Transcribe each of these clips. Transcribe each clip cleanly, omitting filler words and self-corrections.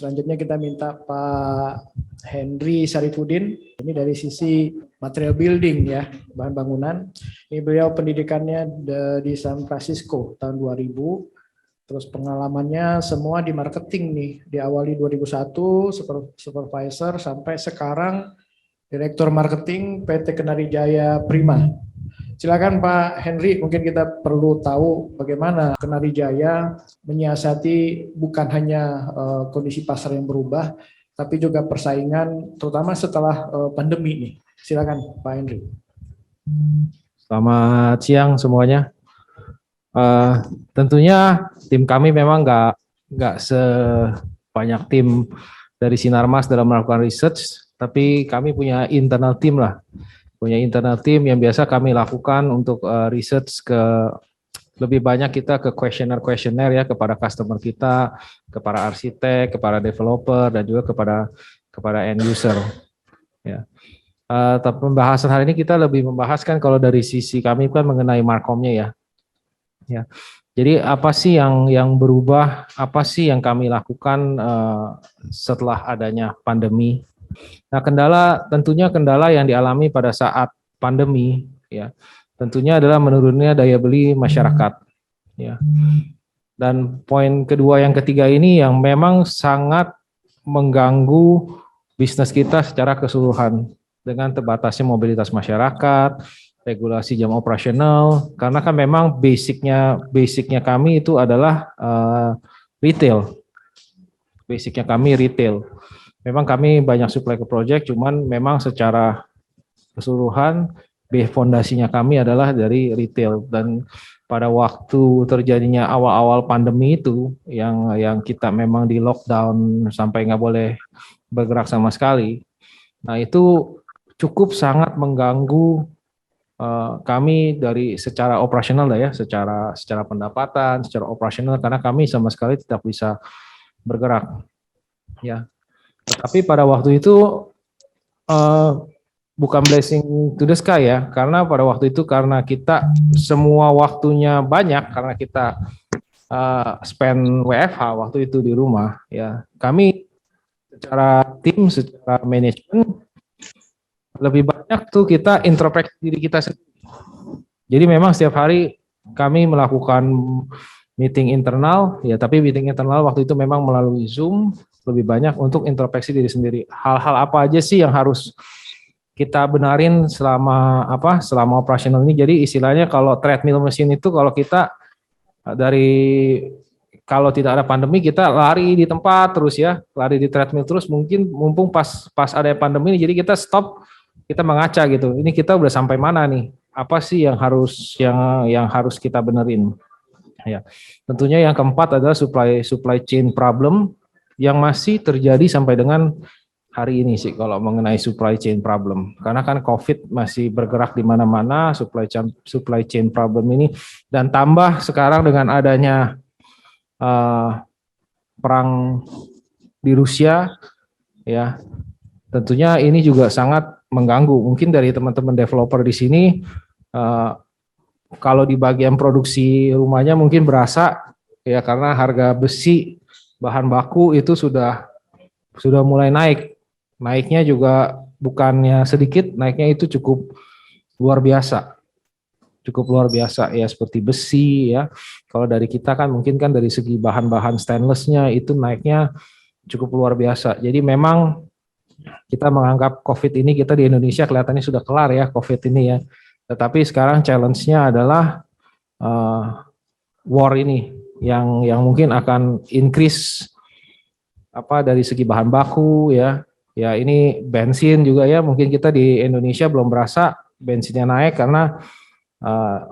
selanjutnya kita minta Pak Henry Sarifudin, ini dari sisi material building ya, bahan bangunan. Ini beliau pendidikannya di San Francisco tahun 2000, terus pengalamannya semua di marketing nih, diawali 2001 supervisor sampai sekarang Direktur Marketing PT Kenari Jaya Prima. Silakan Pak Henry, mungkin kita perlu tahu bagaimana Kenari Jaya menyiasati bukan hanya kondisi pasar yang berubah, tapi juga persaingan, terutama setelah pandemi ini. Silakan Pak Henry. Selamat siang semuanya. Tentunya tim kami memang nggak sebanyak tim dari Sinarmas dalam melakukan research, tapi kami punya internal tim lah. Punya internal tim yang biasa kami lakukan untuk research lebih banyak kita ke questionnaire ya kepada customer kita, kepada arsitek, kepada developer dan juga kepada end user. Ya. Tapi pembahasan hari ini kita lebih membahaskan kalau dari sisi kami kan mengenai markomnya ya. Ya. Jadi apa sih yang berubah? Apa sih yang kami lakukan setelah adanya pandemi? Nah, tentunya kendala yang dialami pada saat pandemi ya. Tentunya adalah menurunnya daya beli masyarakat ya. Dan poin kedua yang ketiga ini yang memang sangat mengganggu bisnis kita secara keseluruhan dengan terbatasnya mobilitas masyarakat, regulasi jam operasional, karena kan memang basicnya kami itu adalah retail. Basicnya kami retail. Memang kami banyak supply ke project, cuman memang secara keseluruhan fondasinya kami adalah dari retail. Dan pada waktu terjadinya awal-awal pandemi itu, yang kita memang di lockdown sampai nggak boleh bergerak sama sekali, nah itu cukup sangat mengganggu kami dari secara operasional ya, secara pendapatan, secara operasional, karena kami sama sekali tidak bisa bergerak. Ya. Tetapi pada waktu itu bukan blessing to the sky ya, karena pada waktu itu karena kita semua waktunya banyak karena kita spend WFH waktu itu di rumah ya, kami secara tim, secara manajemen lebih banyak tuh kita introspeksi diri kita sendiri. Jadi memang setiap hari kami melakukan meeting internal ya, tapi meeting internal waktu itu memang melalui Zoom, lebih banyak untuk introspeksi diri sendiri. Hal-hal apa aja sih yang harus kita benarin selama operasional ini. Jadi istilahnya kalau treadmill mesin itu kalau kita kalau tidak ada pandemi kita lari di tempat terus ya, lari di treadmill terus, mungkin mumpung pas ada pandemi ini jadi kita stop, kita mengaca gitu. Ini kita udah sampai mana nih? Apa sih yang harus kita benerin? Ya. Tentunya yang keempat adalah supply chain problem yang masih terjadi sampai dengan hari ini sih kalau mengenai supply chain problem. Karena kan COVID masih bergerak di mana-mana, supply chain problem ini, dan tambah sekarang dengan adanya perang di Rusia ya. Tentunya ini juga sangat mengganggu. Mungkin dari teman-teman developer di sini kalau di bagian produksi rumahnya mungkin berasa ya, karena harga besi bahan baku itu sudah mulai naik. Naiknya juga bukannya sedikit, naiknya itu cukup luar biasa. Cukup luar biasa ya, seperti besi ya. Kalau dari kita kan mungkin kan dari segi bahan-bahan stainlessnya itu naiknya cukup luar biasa. Jadi memang kita menganggap COVID ini, kita di Indonesia kelihatannya sudah kelar ya COVID ini ya. Tetapi sekarang challenge-nya adalah war ini yang mungkin akan increase dari segi bahan baku ya. Ya ini bensin juga ya, mungkin kita di Indonesia belum berasa bensinnya naik karena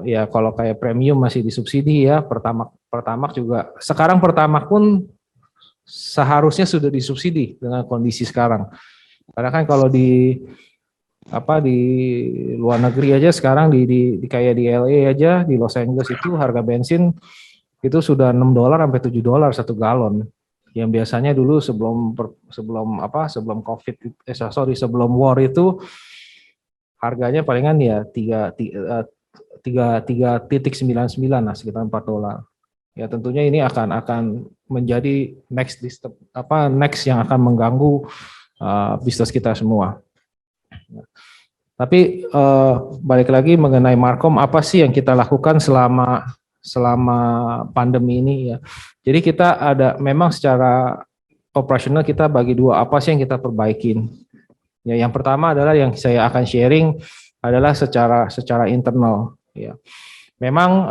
ya kalau kayak premium masih disubsidi ya, Pertamax juga. Sekarang Pertamax pun seharusnya sudah disubsidi dengan kondisi sekarang. Karena kan kalau di luar negeri aja sekarang kayak di LA aja, di Los Angeles itu harga bensin itu sudah $6 sampai $7 satu galon. Yang biasanya dulu sebelum COVID, sebelum war itu harganya palingan ya 3.99 lah, sekitar $4. Ya tentunya ini akan menjadi next yang akan mengganggu bisnis kita semua. Tapi balik lagi mengenai Markom, apa sih yang kita lakukan selama pandemi ini ya? Jadi kita ada memang secara operasional kita bagi dua, apa sih yang kita perbaikin? Ya, yang pertama adalah yang saya akan sharing adalah secara internal. Ya, memang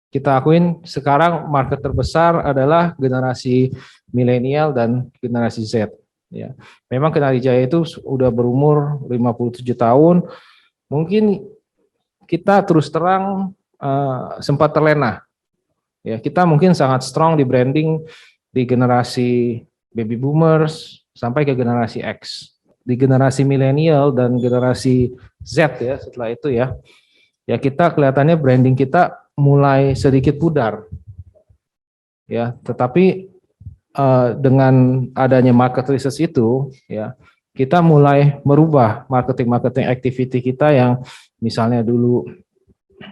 kita akuin sekarang market terbesar adalah generasi milenial dan generasi Z. Ya, memang Kenarijaya itu sudah berumur 57 tahun. Mungkin kita terus terang sempat terlena. Ya, kita mungkin sangat strong di branding di generasi baby boomers sampai ke generasi X. Di generasi milenial dan generasi Z ya setelah itu ya kita kelihatannya branding kita mulai sedikit pudar. Ya, tetapi dengan adanya market research itu ya kita mulai merubah marketing activity kita yang misalnya dulu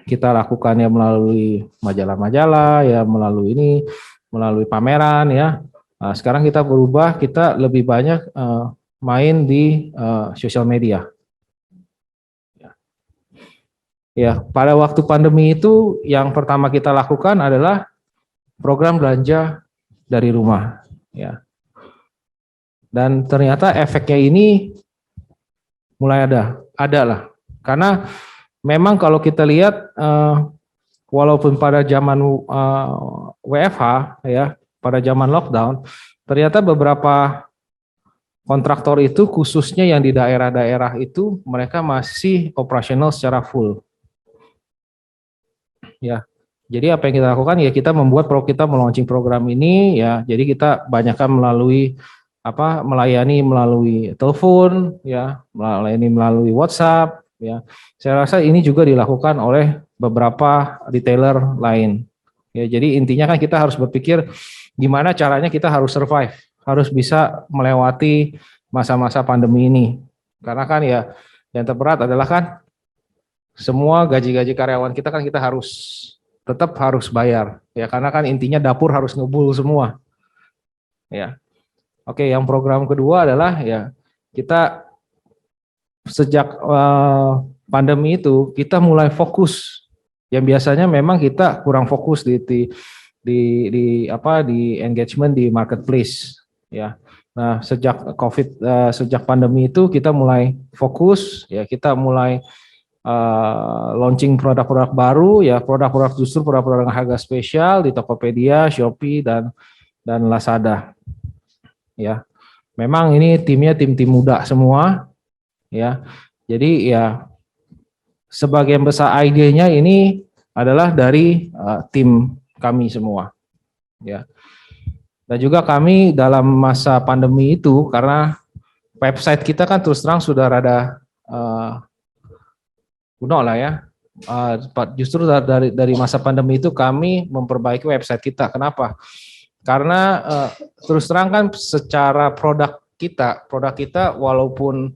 kita lakukannya melalui majalah-majalah ya, melalui pameran ya. Nah, sekarang kita berubah, kita lebih banyak main di sosial media. Ya, pada waktu pandemi itu yang pertama kita lakukan adalah program belanja dari rumah, ya. Dan ternyata efeknya ini mulai ada lah. Karena memang kalau kita lihat walaupun pada zaman WFH ya, pada zaman lockdown, ternyata beberapa kontraktor itu khususnya yang di daerah-daerah itu mereka masih operasional secara full. Ya. Jadi apa yang kita lakukan ya kita membuat kita melaunching program ini ya. Jadi kita banyakkan melayani melalui telepon ya, melayani melalui WhatsApp ya. Saya rasa ini juga dilakukan oleh beberapa retailer lain. Ya, jadi intinya kan kita harus berpikir gimana caranya kita harus survive, harus bisa melewati masa-masa pandemi ini. Karena kan ya yang terberat adalah kan semua gaji-gaji karyawan kita kan kita tetap harus bayar ya karena kan intinya dapur harus ngebul semua ya. Oke, yang program kedua adalah ya kita sejak pandemi itu kita mulai fokus yang biasanya memang kita kurang fokus di engagement di marketplace ya. Nah, sejak pandemi itu kita mulai fokus ya, kita mulai launching produk-produk baru ya, produk-produk dengan harga spesial di Tokopedia, Shopee dan Lazada. Ya. Memang ini timnya tim muda semua ya. Jadi ya sebagian besar idenya ini adalah dari tim kami semua. Ya. Dan juga kami dalam masa pandemi itu karena website kita kan terus terang sudah rada kuno lah ya. Justru dari masa pandemi itu kami memperbaiki website kita. Kenapa? Karena terus terang kan secara produk kita walaupun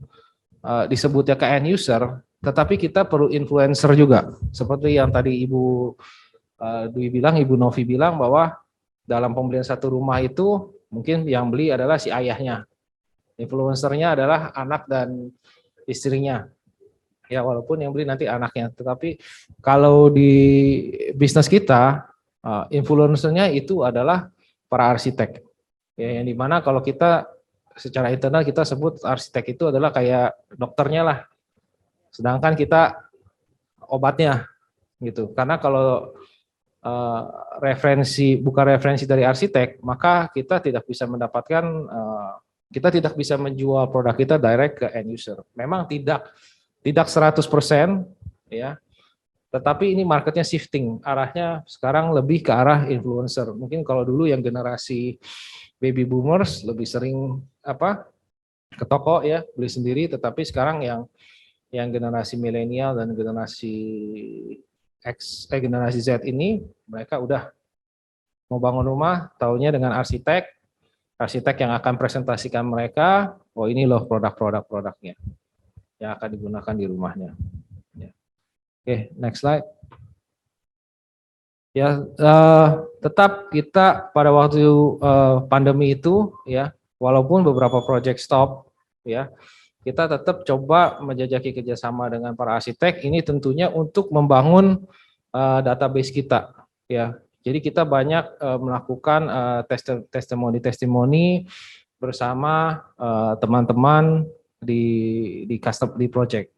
disebutnya ke end user, tetapi kita perlu influencer juga. Seperti yang tadi Ibu Ibu Novi bilang bahwa dalam pembelian satu rumah itu mungkin yang beli adalah si ayahnya. Influencernya adalah anak dan istrinya. Ya walaupun yang beli nanti anaknya, tetapi kalau di bisnis kita influencernya itu adalah para arsitek. Ya, yang dimana kalau kita secara internal kita sebut arsitek itu adalah kayak dokternya lah, sedangkan kita obatnya gitu. Karena kalau bukan referensi dari arsitek, maka kita tidak bisa mendapatkan kita tidak bisa menjual produk kita direct ke end user. Memang tidak 100% ya. Tetapi ini marketnya shifting, arahnya sekarang lebih ke arah influencer. Mungkin kalau dulu yang generasi baby boomers lebih sering ke toko ya, beli sendiri, tetapi sekarang yang generasi milenial dan generasi Z ini mereka udah mau bangun rumah, taunya dengan arsitek yang akan presentasikan mereka, oh ini loh produknya yang akan digunakan di rumahnya. Ya. Oke, next slide. Ya, tetap kita pada waktu pandemi itu ya, walaupun beberapa project stop ya, kita tetap coba menjajaki kerjasama dengan para arsitek ini tentunya untuk membangun database kita ya. Jadi kita banyak melakukan testimoni-testimoni bersama teman-teman di custom di project.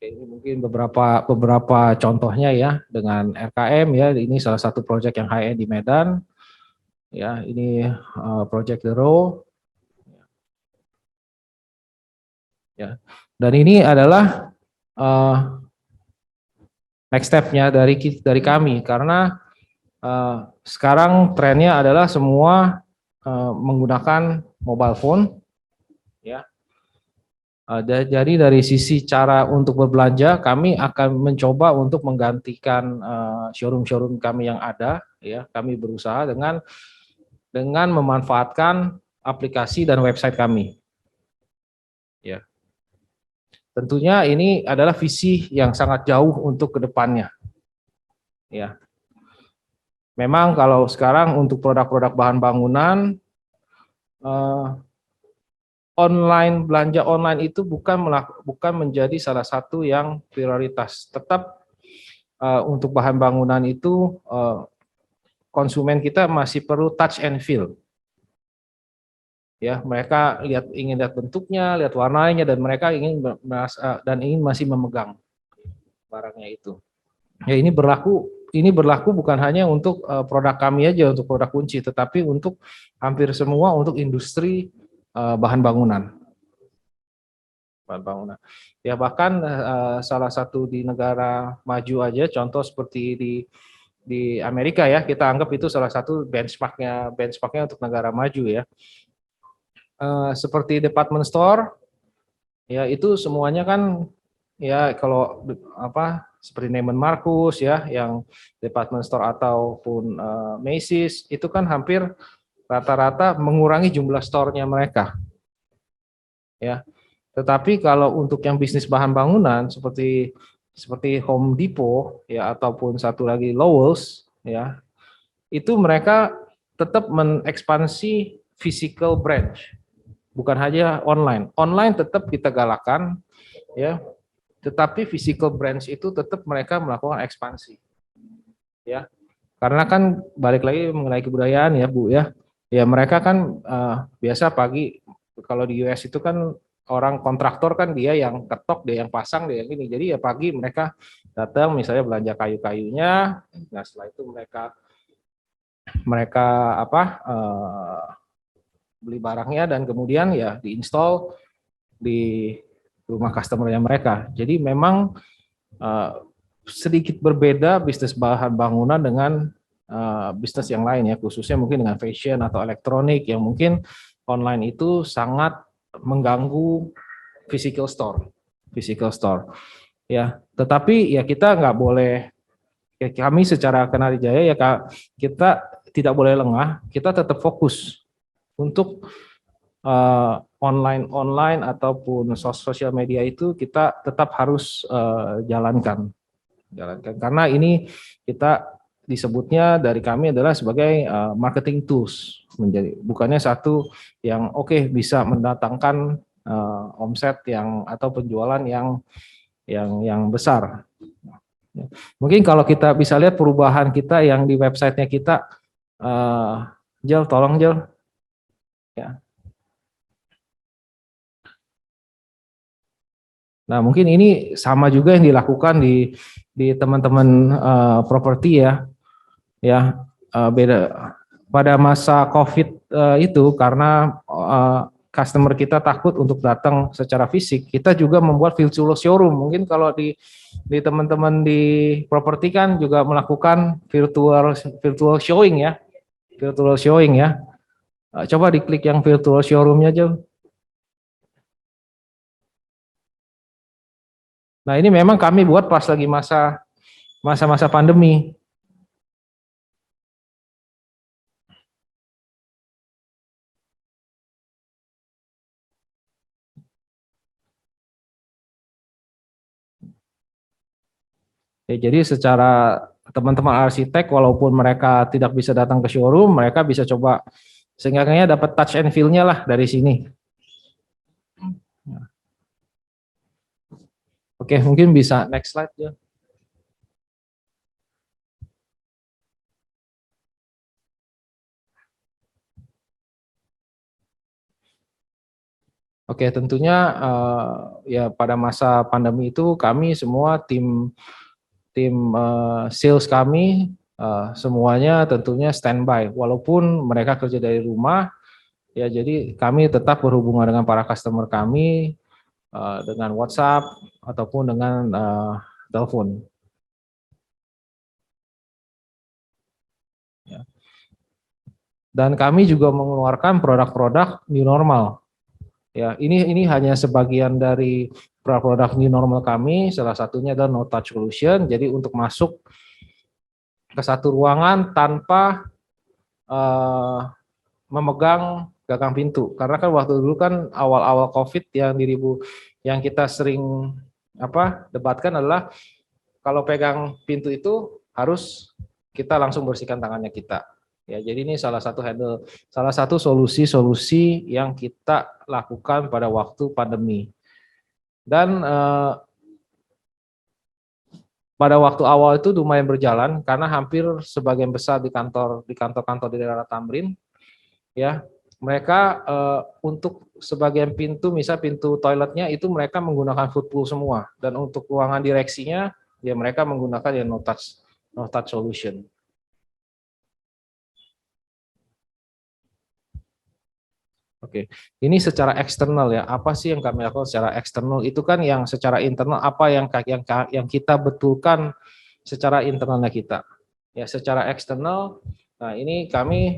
Oke, ini mungkin beberapa contohnya ya dengan RKM ya, ini salah satu proyek yang high end di Medan ya, ini project The Row ya. Dan ini adalah uh, next step-nya dari kami karena sekarang trennya adalah semua menggunakan mobile phone ya. Jadi dari sisi cara untuk berbelanja, kami akan mencoba untuk menggantikan showroom-showroom kami yang ada. Ya, kami berusaha dengan memanfaatkan aplikasi dan website kami. Ya, tentunya ini adalah visi yang sangat jauh untuk kedepannya. Ya, memang kalau sekarang untuk produk-produk bahan bangunan eh, online belanja online itu bukan menjadi salah satu yang prioritas. Tetap untuk bahan bangunan itu konsumen kita masih perlu touch and feel. Ya, mereka ingin lihat bentuknya, lihat warnanya dan mereka ingin masih memegang barangnya itu. Ya, ini berlaku bukan hanya untuk produk kami aja untuk produk kunci, tetapi untuk hampir semua untuk industri bahan bangunan. Ya bahkan salah satu di negara maju aja, contoh seperti di Amerika ya, kita anggap itu salah satu benchmarknya untuk negara maju ya. Seperti department store, ya itu semuanya kan ya kalau seperti Neiman Marcus ya, yang department store ataupun Macy's itu kan hampir rata-rata mengurangi jumlah store-nya mereka ya. Tetapi kalau untuk yang bisnis bahan bangunan seperti Home Depot ya ataupun satu lagi Lowe's ya, itu mereka tetap mengekspansi physical branch, bukan hanya online. Online tetap kita galakan ya, tetapi physical branch itu tetap mereka melakukan ekspansi ya. Karena kan balik lagi mengenai kebudayaan ya Bu ya. Ya mereka kan biasa pagi kalau di US itu kan orang kontraktor kan dia yang ketok, dia yang pasang, dia yang ini. Jadi ya pagi mereka datang misalnya belanja kayu-kayunya. Nah, setelah itu mereka mereka beli barangnya dan kemudian ya diinstal di rumah customernya mereka. Jadi memang sedikit berbeda bisnis bahan bangunan dengan bisnis yang lain ya, khususnya mungkin dengan fashion atau elektronik yang mungkin online itu sangat mengganggu physical store ya. Tetapi ya kita nggak boleh, ya kami secara Kenari Jaya ya kita tidak boleh lengah, kita tetap fokus untuk online ataupun sosial media itu kita tetap harus jalankan karena ini kita disebutnya dari kami adalah sebagai marketing tools, menjadi bukannya satu yang bisa mendatangkan omset yang atau penjualan yang besar. Mungkin kalau kita bisa lihat perubahan kita yang di websitenya kita, Jel, tolong Jel. Ya. Nah, mungkin ini sama juga yang dilakukan di teman-teman properti ya. Ya, beda pada masa COVID itu karena customer kita takut untuk datang secara fisik, kita juga membuat virtual showroom. Mungkin kalau di teman-teman di properti kan juga melakukan virtual showing ya, virtual showing ya. Coba diklik yang virtual showroomnya aja. Nah, ini memang kami buat pas lagi masa-masa pandemi. Ya, jadi secara teman-teman arsitek walaupun mereka tidak bisa datang ke showroom, mereka bisa coba seenggaknya dapat touch and feel-nya lah dari sini. Oke, mungkin bisa next slide ya. Oke, tentunya ya pada masa pandemi itu kami semua tim tim sales kami semuanya tentunya standby walaupun mereka kerja dari rumah ya, jadi kami tetap berhubungan dengan para customer kami dengan WhatsApp ataupun dengan telepon. Ya. Dan kami juga mengeluarkan produk-produk new normal. Ya, ini hanya sebagian dari produk-produk new normal kami. Salah satunya adalah no touch solution. Jadi untuk masuk ke satu ruangan tanpa memegang gagang pintu. Karena kan waktu dulu kan awal-awal COVID yang kita sering debatkan adalah kalau pegang pintu itu harus kita langsung bersihkan tangannya kita. Ya, jadi ini salah satu solusi-solusi yang kita lakukan pada waktu pandemi. Dan pada waktu awal itu lumayan berjalan karena hampir sebagian besar di kantor-kantor di daerah Tamrin, ya mereka untuk sebagian pintu, misal pintu toiletnya itu mereka menggunakan footpool semua, dan untuk ruangan direksinya ya mereka menggunakan ya no touch solution. Oke, ini secara eksternal ya. Apa sih yang kami lakukan secara eksternal? Itu kan yang secara internal apa yang kita betulkan secara internalnya kita. Ya, secara eksternal. Nah, ini kami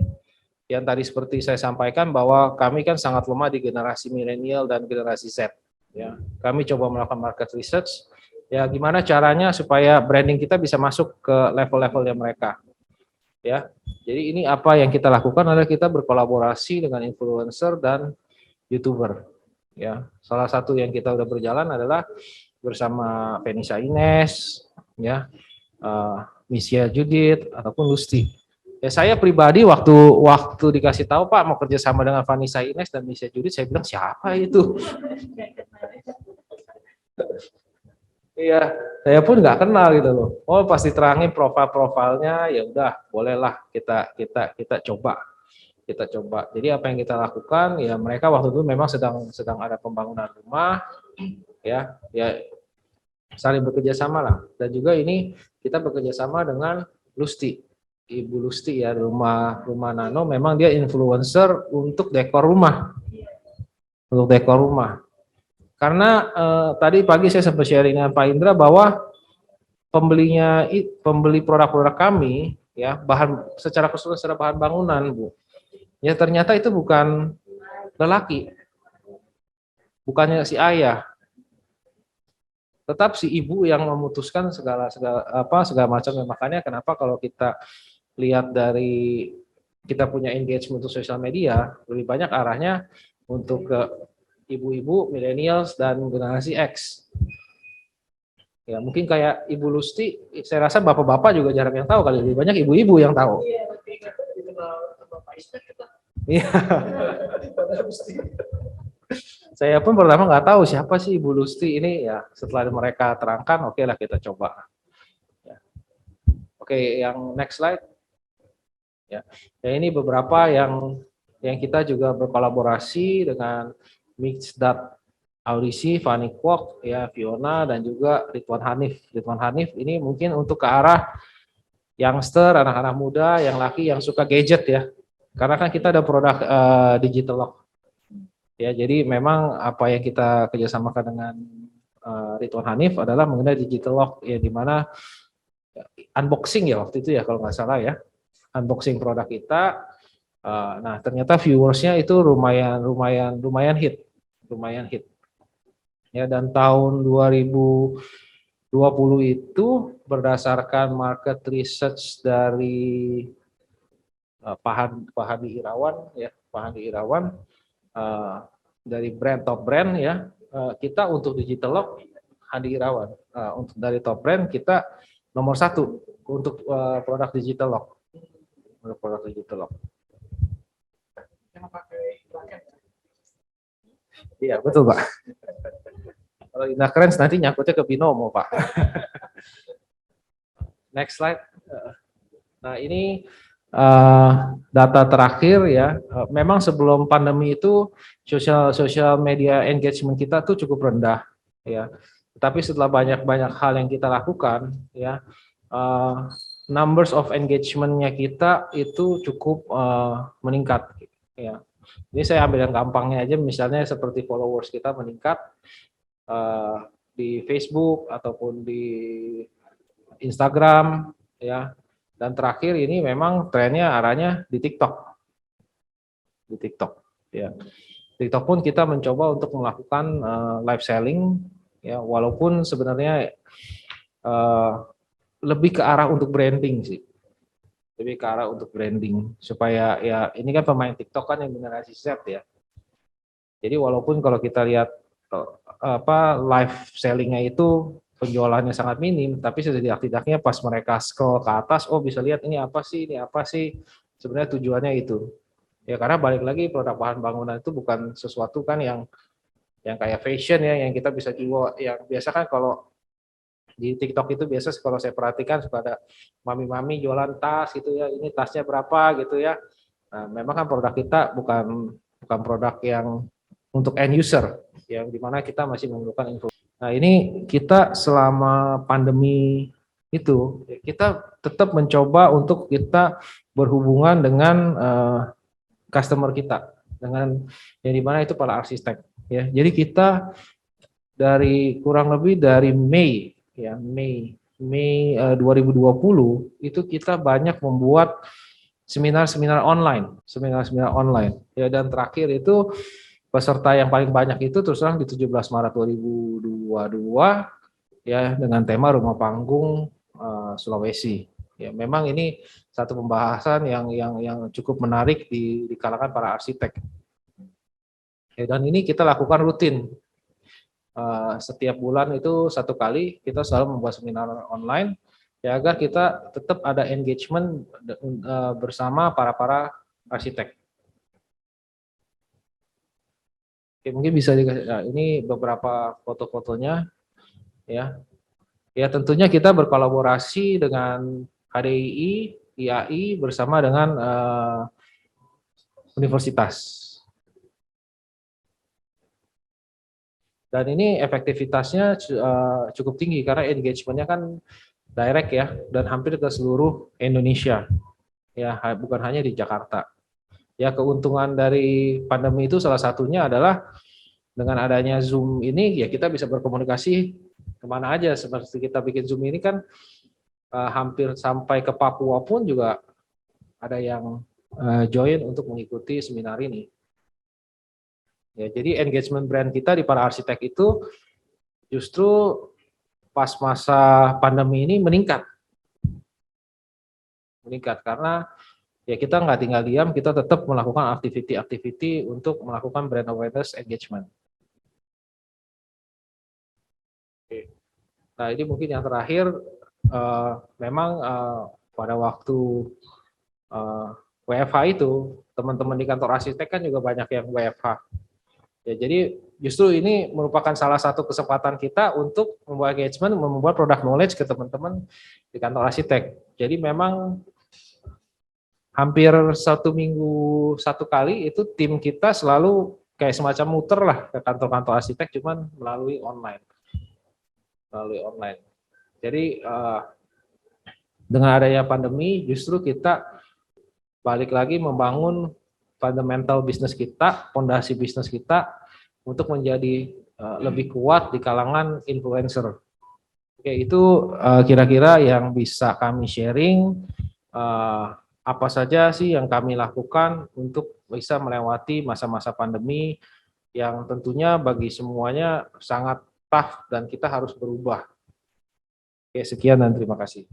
yang tadi seperti saya sampaikan bahwa kami kan sangat lemah di generasi milenial dan generasi Z. Ya, kami coba melakukan market research. Ya, gimana caranya supaya branding kita bisa masuk ke level-levelnya mereka. Ya, jadi ini apa yang kita lakukan adalah kita berkolaborasi dengan influencer dan YouTuber. Ya, salah satu yang kita udah berjalan adalah bersama Venisa Ines, ya, Misia Judith ataupun Lusti. Ya, saya pribadi waktu dikasih tahu Pak mau kerja sama dengan Vanessa Ines dan Misia Judith, saya bilang siapa itu? Iya, saya pun nggak kenal gitu loh. Oh, pasti terangin profilnya, ya udah, bolehlah kita coba. Kita coba. Jadi apa yang kita lakukan, ya mereka waktu itu memang sedang ada pembangunan rumah, ya saling bekerja sama lah. Dan juga ini kita bekerja sama dengan Lusti, Ibu Lusti ya, rumah Nano memang dia influencer untuk dekor rumah, Karena tadi pagi saya sempat sharing dengan Pak Indra bahwa pembeli produk-produk kami ya secara keseluruhan secara bahan bangunan, Bu. Ya ternyata itu bukan lelaki. Bukannya si ayah. Tetap si ibu yang memutuskan segala macam. Makanya kenapa kalau kita lihat dari kita punya engagement untuk sosial media, lebih banyak arahnya untuk ke ibu-ibu, millennials, dan generasi X. Ya mungkin kayak Ibu Lusti, saya rasa bapak-bapak juga jarang yang tahu, kali lebih banyak ibu-ibu yang tahu. Iya. Saya pun pertama nggak tahu siapa sih Ibu Lusti ini, ya setelah mereka terangkan, oke lah kita coba. Ya. Oke, yang next slide. Ya, ini beberapa yang kita juga berkolaborasi dengan Mixdat Audisi, Fanny Kwok, ya Fiona, dan juga Ridwan Hanif. Ridwan Hanif ini mungkin untuk ke arah youngster, anak-anak muda, yang laki yang suka gadget ya. Karena kan kita ada produk digital lock. Ya, jadi memang apa yang kita kerjasamakan dengan Ridwan Hanif adalah mengenai digital lock, ya di mana unboxing ya waktu itu ya kalau nggak salah ya, unboxing produk kita. Nah ternyata viewersnya itu lumayan hit. Ya, dan tahun 2020 itu berdasarkan market research dari Pak Hadi Irawan, dari top brand ya, kita untuk digital lock Hadi Irawan, untuk dari top brand kita nomor satu untuk produk digital lock. Untuk produk digital lock. Yang pakai bracket. Iya betul Pak. Kalau Inakrens nanti nyangkutnya ke Binomo Pak. Next slide. Nah ini data terakhir ya. Memang sebelum pandemi itu social media engagement kita tuh cukup rendah ya. Tapi setelah banyak hal yang kita lakukan ya, numbers of engagement-nya kita itu cukup meningkat ya. Ini saya ambil yang gampangnya aja, misalnya seperti followers kita meningkat di Facebook ataupun di Instagram ya. Dan terakhir ini memang trennya arahnya di TikTok. Di TikTok ya. TikTok pun kita mencoba untuk melakukan live selling ya, walaupun sebenarnya lebih ke arah untuk branding sih. Lebih ke arah untuk branding supaya ya ini kan pemain TikTok kan yang generasi Z ya. Jadi walaupun kalau kita lihat live sellingnya itu penjualannya sangat minim, tapi setidak-tidaknya pas mereka scroll ke atas, oh bisa lihat ini apa sih, sebenarnya tujuannya itu. Ya karena balik lagi produk bahan bangunan itu bukan sesuatu kan yang kayak fashion ya, yang kita bisa jual, yang biasa kan kalau di TikTok itu biasa kalau saya perhatikan suka ada mami-mami jualan tas gitu ya, ini tasnya berapa gitu ya. Nah, memang kan produk kita bukan produk yang untuk end user, yang dimana kita masih memerlukan info. Nah ini kita selama pandemi itu, kita tetap mencoba untuk kita berhubungan dengan customer kita, dengan yang dimana itu para arsitek. Ya, jadi kita dari kurang lebih dari Mei 2020 itu kita banyak membuat seminar-seminar online ya, dan terakhir itu peserta yang paling banyak itu terus terang di 17 Maret 2022 ya, dengan tema Rumah Panggung Sulawesi ya. Memang ini satu pembahasan yang cukup menarik di kalangan para arsitek ya, dan ini kita lakukan rutin. Setiap bulan itu 1 kali kita selalu membuat seminar online ya, agar kita tetap ada engagement bersama para arsitek. Oke, mungkin bisa nah, ini beberapa foto-fotonya ya. Ya tentunya kita berkolaborasi dengan HDII, IAI bersama dengan universitas. Dan ini efektivitasnya cukup tinggi karena engagement-nya kan direct ya, dan hampir ke seluruh Indonesia. Ya, bukan hanya di Jakarta. Ya, keuntungan dari pandemi itu salah satunya adalah dengan adanya Zoom ini ya kita bisa berkomunikasi kemana aja. Seperti kita bikin Zoom ini kan hampir sampai ke Papua pun juga ada yang join untuk mengikuti seminar ini. Ya, jadi engagement brand kita di para arsitek itu justru pas masa pandemi ini meningkat karena ya kita nggak tinggal diam, kita tetap melakukan aktiviti untuk melakukan brand awareness engagement. Oke. Nah ini mungkin yang terakhir, memang pada waktu WFH itu teman-teman di kantor arsitek kan juga banyak yang WFH. Ya, jadi justru ini merupakan salah satu kesempatan kita untuk membuat engagement, membuat product knowledge ke teman-teman di kantor arsitek. Jadi memang hampir 1 minggu 1 kali itu tim kita selalu kayak semacam muter lah ke kantor-kantor arsitek, cuman melalui online. Jadi dengan adanya pandemi justru kita balik lagi membangun fundamental bisnis kita, fondasi bisnis kita untuk menjadi lebih kuat di kalangan influencer. Oke, itu kira-kira yang bisa kami sharing. Apa saja sih yang kami lakukan untuk bisa melewati masa-masa pandemi yang tentunya bagi semuanya sangat tough dan kita harus berubah. Oke, sekian dan terima kasih.